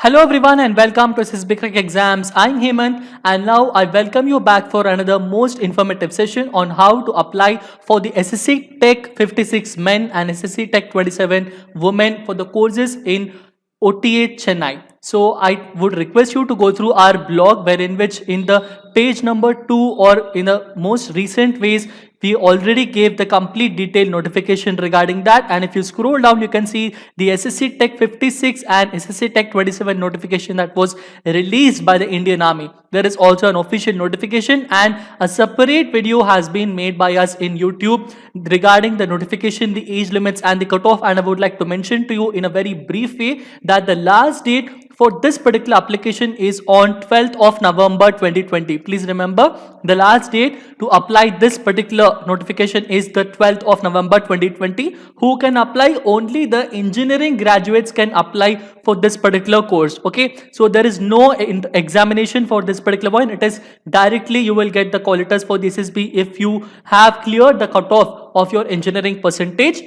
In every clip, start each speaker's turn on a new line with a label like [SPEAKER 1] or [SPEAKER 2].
[SPEAKER 1] Hello everyone and welcome to SSB Crack Exams. I'm Hemant and now I welcome you back for another most informative session on how to apply for the SSC Tech 56 men and SSC Tech 27 women for the courses in OTA Chennai. So I would request you to go through our blog wherein which in the page number 2 or in the most recent ways we already gave the complete detailed notification regarding that, and if you scroll down you can see the SSC Tech 56 and SSC Tech 27 notification that was released by the Indian Army. There is also an official notification and a separate video has been made by us in YouTube regarding the notification, the age limits and the cutoff, and I would like to mention to you in a very brief way that the last date for this particular application is on 12th of November 2020. Please remember the last date to apply this particular notification is the 12th of November 2020. Who can apply? Only the engineering graduates can apply for this particular course. Okay, so there is no examination for this particular one. It is directly you will get the call letters for the SSB if you have cleared the cutoff of your engineering percentage.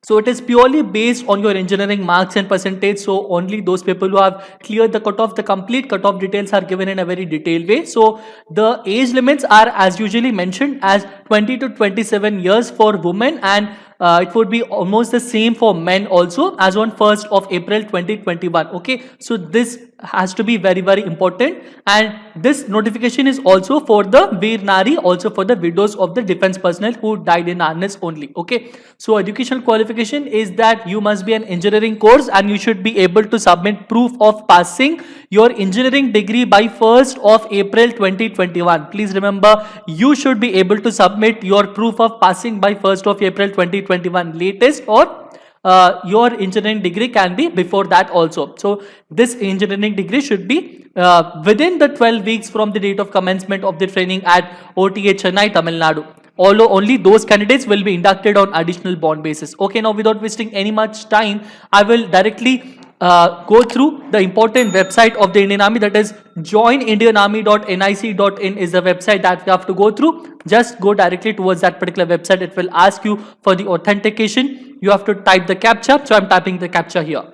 [SPEAKER 1] So it is purely based on your engineering marks and percentage. So only those people who have cleared the cutoff, the complete cutoff details are given in a very detailed way. So the age limits are as usually mentioned as 20 to 27 years for women, and it would be almost the same for men also as on 1st of April 2021. Okay, so this has to be very important, and this notification is also for the Veer Nari, also for the widows of the defense personnel who died in harness only. Okay, so educational qualification is that you must be an engineering course and you should be able to submit proof of passing your engineering degree by 1st of April 2021. Please remember, you should be able to submit your proof of passing by 1st of April 2021 latest, or your engineering degree can be before that also. So this engineering degree should be within the 12 weeks from the date of commencement of the training at OTA Chennai, Tamil Nadu. Although only those candidates will be inducted on additional bond basis. Okay, now without wasting any much time, I will directly go through the important website of the Indian Army, that is joinindianarmy.nic.in is the website that you have to go through. Just go directly towards that particular website. It will ask you for the authentication. You have to type the CAPTCHA. So I'm typing the CAPTCHA here.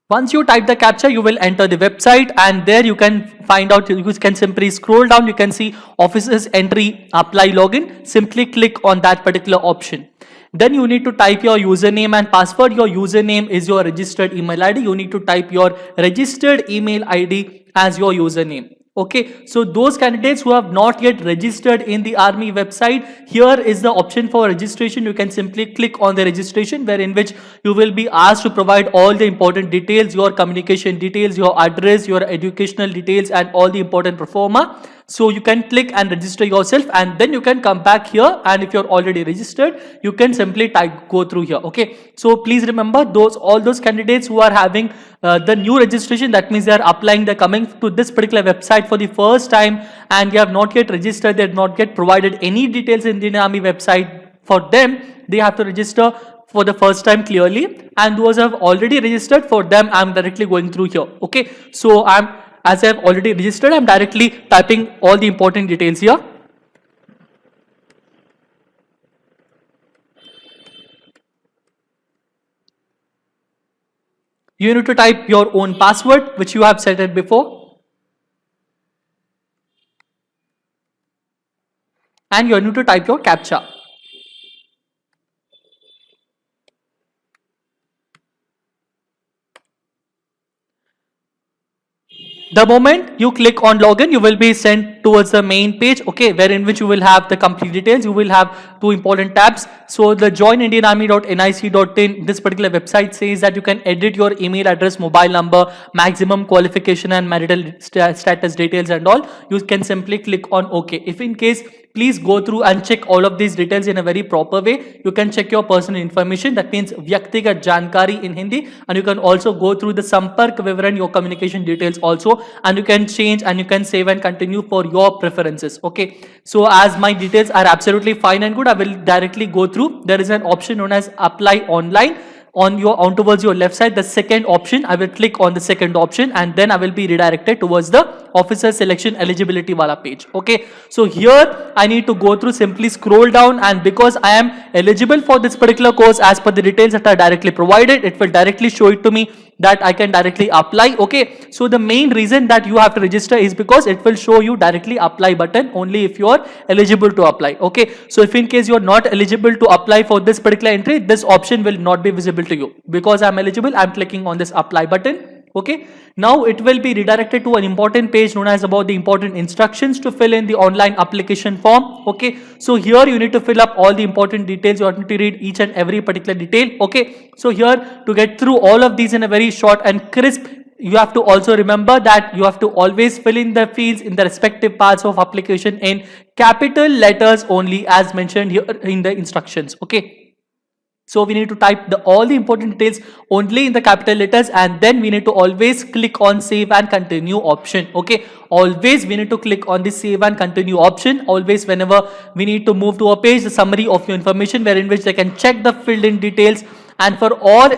[SPEAKER 1] Once you type the CAPTCHA, you will enter the website, and there you can find out, you can simply scroll down, you can see officers entry, apply login. Simply click on that particular option. Then you need to type your username and password. Your username is your registered email ID. You need to type your registered email ID as your username. Okay, so those candidates who have not yet registered in the Army website, here is the option for registration. You can simply click on the registration, wherein which you will be asked to provide all the important details, your communication details, your address, your educational details, and all the important pro forma. So you can click and register yourself, and then you can come back here, and if you're already registered, you can simply go through here. Okay, so please remember, all those candidates who are having the new registration, that means they are applying, they're coming to this particular website for the first time and they have not yet registered, they have not yet provided any details in the Indian Army website. For them, they have to register for the first time clearly, and those who have already registered, for them I'm directly going through here. Okay, so as I have already registered, I'm directly typing all the important details here. You need to type your own password, which you have set it before. And you need to type your CAPTCHA. The moment you click on login, you will be sent towards the main page, okay, wherein which you will have the complete details. You will have two important tabs. So the joinindianarmy.nic.in, this particular website says that you can edit your email address, mobile number, maximum qualification and marital status details and all. You can simply click on OK. If in case, please go through and check all of these details in a very proper way. You can check your personal information, that means Vyaktigat Jankari in Hindi, and you can also go through the Sampark Vivaran, your communication details also, and you can change and you can save and continue for your preferences. Okay, so as my details are absolutely fine and good, I will directly go through. There is an option known as apply online. on towards your left side, the second option, I will click on the second option, and then I will be redirected towards the officer selection eligibility wala page. Okay, so here I need to go through, simply scroll down, and because I am eligible for this particular course as per the details that are directly provided, it will directly show it to me that I can directly apply. Okay, so the main reason that you have to register is because it will show you directly apply button only if you are eligible to apply. Okay, so if in case you are not eligible to apply for this particular entry, this option will not be visible to you. Because I am eligible, I am clicking on this apply button. Okay, now it will be redirected to an important page known as about the important instructions to fill in the online application form. Okay, so here you need to fill up all the important details. You need to read each and every particular detail. Okay, so here to get through all of these in a very short and crisp, you have to also remember that you have to always fill in the fields in the respective parts of application in capital letters only, as mentioned here in the instructions. Okay, so we need to type all the important details only in the capital letters, and then we need to always click on save and continue option. Okay, always we need to click on the save and continue option. Always whenever we need to move to a page, the summary of your information, wherein which they can check the filled in details, and for all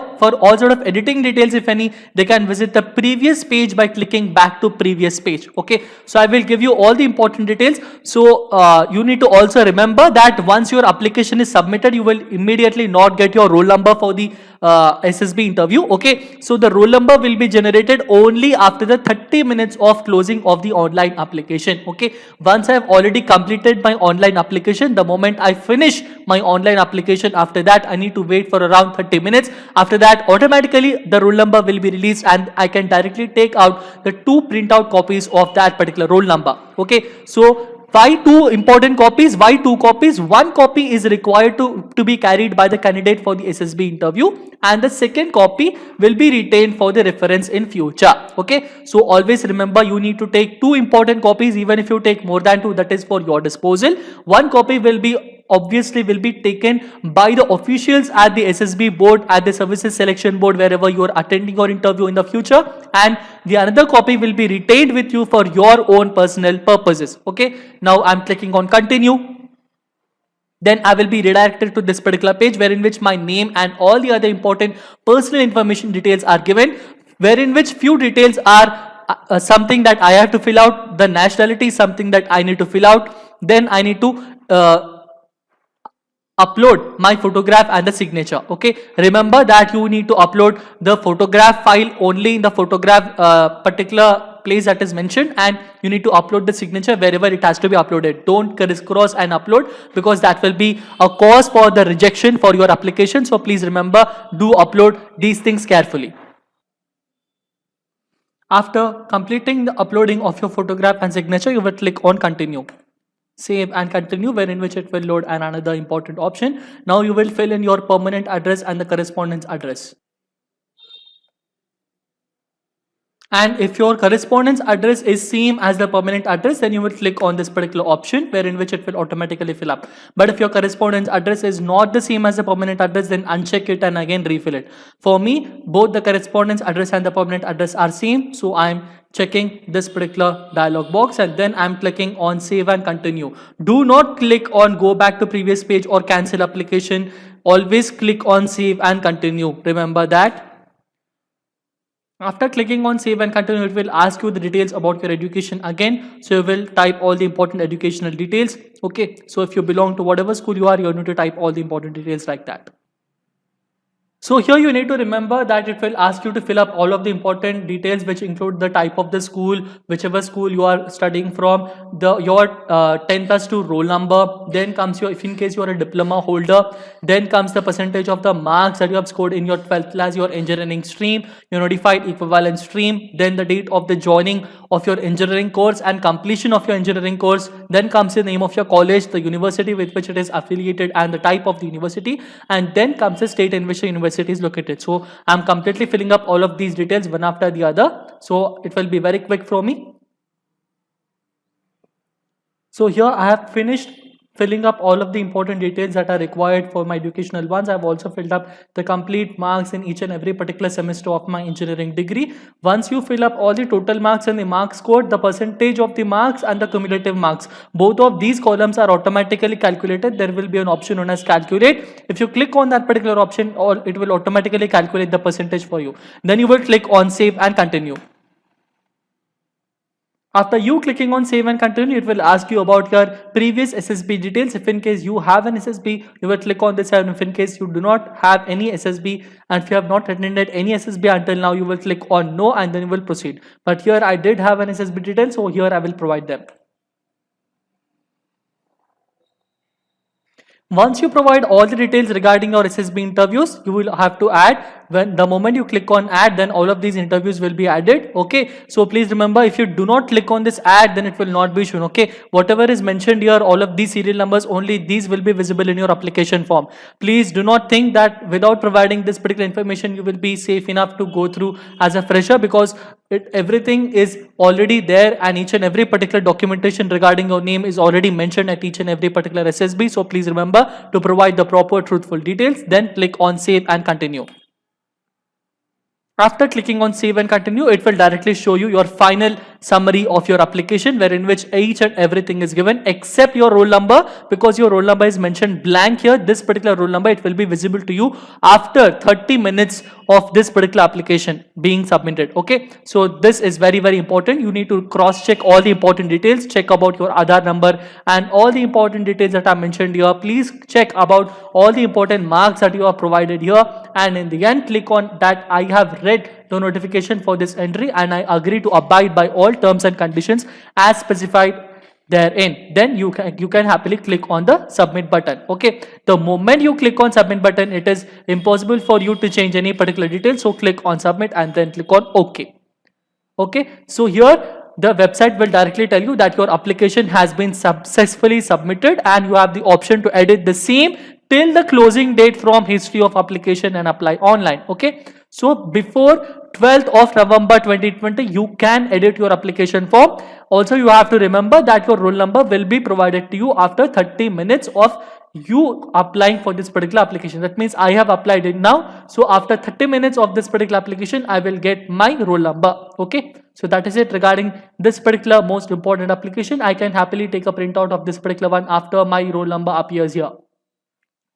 [SPEAKER 1] sort of editing details, if any, they can visit the previous page by clicking back to previous page. Okay, so I will give you all the important details. So you need to also remember that once your application is submitted, you will immediately not get your roll number for the SSB interview. Okay, so the roll number will be generated only after the 30 minutes of closing of the online application. Okay, once I have already completed my online application, the moment I finish my online application, after that I need to wait for around 30 minutes. After that, automatically the roll number will be released, and I can directly take out the 2 printout copies of that particular roll number. Okay, so why 2 important copies? Why 2 copies? 1 copy is required to be carried by the candidate for the SSB interview, and the second copy will be retained for the reference in future. Okay, so always remember, you need to take 2 important copies. Even if you take more than 2, that is for your disposal. 1 copy will be taken by the officials at the SSB board, at the services selection board, wherever you are attending your interview in the future, and the another copy will be retained with you for your own personal purposes. Okay, now I'm clicking on continue. Then I will be redirected to this particular page, wherein which my name and all the other important personal information details are given, wherein which few details are something that I have to fill out. The nationality is something that I need to fill out. Then I need to upload my photograph and the signature. Okay, remember that you need to upload the photograph file only in the photograph particular place that is mentioned, and you need to upload the signature wherever it has to be uploaded. Don't crisscross and upload, because that will be a cause for the rejection for your application. So please remember, do upload these things carefully. After completing the uploading of your photograph and signature, you will click on continue. Save and continue, wherein which it will load another important option. Now you will fill in your permanent address and the correspondence address. And if your correspondence address is same as the permanent address, then you will click on this particular option, wherein which it will automatically fill up. But if your correspondence address is not the same as the permanent address, then uncheck it and again refill it. For me, both the correspondence address and the permanent address are same, so I'm checking this particular dialog box, and then I'm clicking on save and continue. Do not click on go back to previous page or cancel application. Always click on save and continue. Remember that. After clicking on save and continue, it will ask you the details about your education again. So you will type all the important educational details. Okay, so if you belong to whatever school you are, you need to type all the important details like that. So here you need to remember that it will ask you to fill up all of the important details, which include the type of the school, whichever school you are studying from, your 10 plus 2 roll number, then comes your, if in case you are a diploma holder, then comes the percentage of the marks that you have scored in your 12th class, your engineering stream, your notified equivalent stream, then the date of the joining of your engineering course and completion of your engineering course, then comes the name of your college, the university with which it is affiliated and the type of the university, and then comes the state in which the university is located. So I'm completely filling up all of these details one after the other, so it will be very quick for me. So here I have finished filling up all of the important details that are required for my educational ones. I've also filled up the complete marks in each and every particular semester of my engineering degree. Once you fill up all the total marks and the marks code, the percentage of the marks and the cumulative marks, both of these columns are automatically calculated. There will be an option known as calculate. If you click on that particular option, it will automatically calculate the percentage for you. Then you will click on save and continue. After you clicking on save and continue, it will ask you about your previous SSB details. If in case you have an SSB, you will click on this, and if in case you do not have any SSB and if you have not attended any SSB until now, you will click on no and then you will proceed. But here I did have an SSB detail, so here I will provide them. Once you provide all the details regarding your SSB interviews, you will have to add. When the moment you click on add, then all of these interviews will be added. Okay, so please remember, if you do not click on this add, then it will not be shown. Okay, whatever is mentioned here, all of these serial numbers, only these will be visible in your application form. Please do not think that without providing this particular information, you will be safe enough to go through as a fresher, because everything is already there and each and every particular documentation regarding your name is already mentioned at each and every particular SSB. So please remember to provide the proper truthful details, then click on save and continue. After clicking on save and continue, it will directly show you your final summary of your application, wherein which each and everything is given except your roll number. Because your roll number is mentioned blank here, this particular roll number, it will be visible to you after 30 minutes of this particular application being submitted. Okay, so this is very important. You need to cross check all the important details, check about your Aadhaar number and all the important details that are mentioned here. Please check about all the important marks that you are provided here, and in the end click on that I have read the notification for this entry and I agree to abide by all terms and conditions as specified therein. Then you can happily click on the submit button. Okay, the moment you click on submit button, it is impossible for you to change any particular details, so click on submit and then click on OK. Okay, so here the website will directly tell you that your application has been successfully submitted and you have the option to edit the same till the closing date from history of application and apply online. Okay, so before 12th of November 2020, you can edit your application form. Also, you have to remember that your roll number will be provided to you after 30 minutes of you applying for this particular application. That means I have applied it now. So after 30 minutes of this particular application, I will get my roll number. Okay, so that is it regarding this particular most important application. I can happily take a printout of this particular one after my roll number appears here.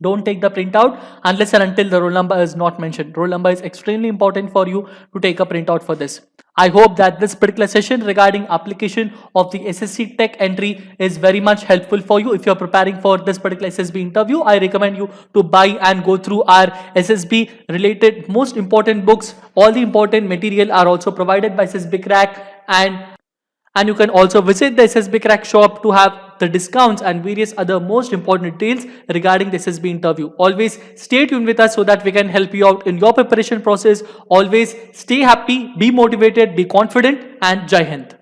[SPEAKER 1] Don't take the printout unless and until the roll number is not mentioned. Roll number is extremely important for you to take a printout for this. I hope that this particular session regarding application of the SSC Tech entry is very much helpful for you. If you are preparing for this particular SSB interview, I recommend you to buy and go through our SSB related most important books. All the important material are also provided by SSB Crack, and you can also visit the SSB Crack shop to have the discounts and various other most important details regarding the SSB interview. Always stay tuned with us so that we can help you out in your preparation process. Always stay happy, be motivated, be confident, and Jai Hind.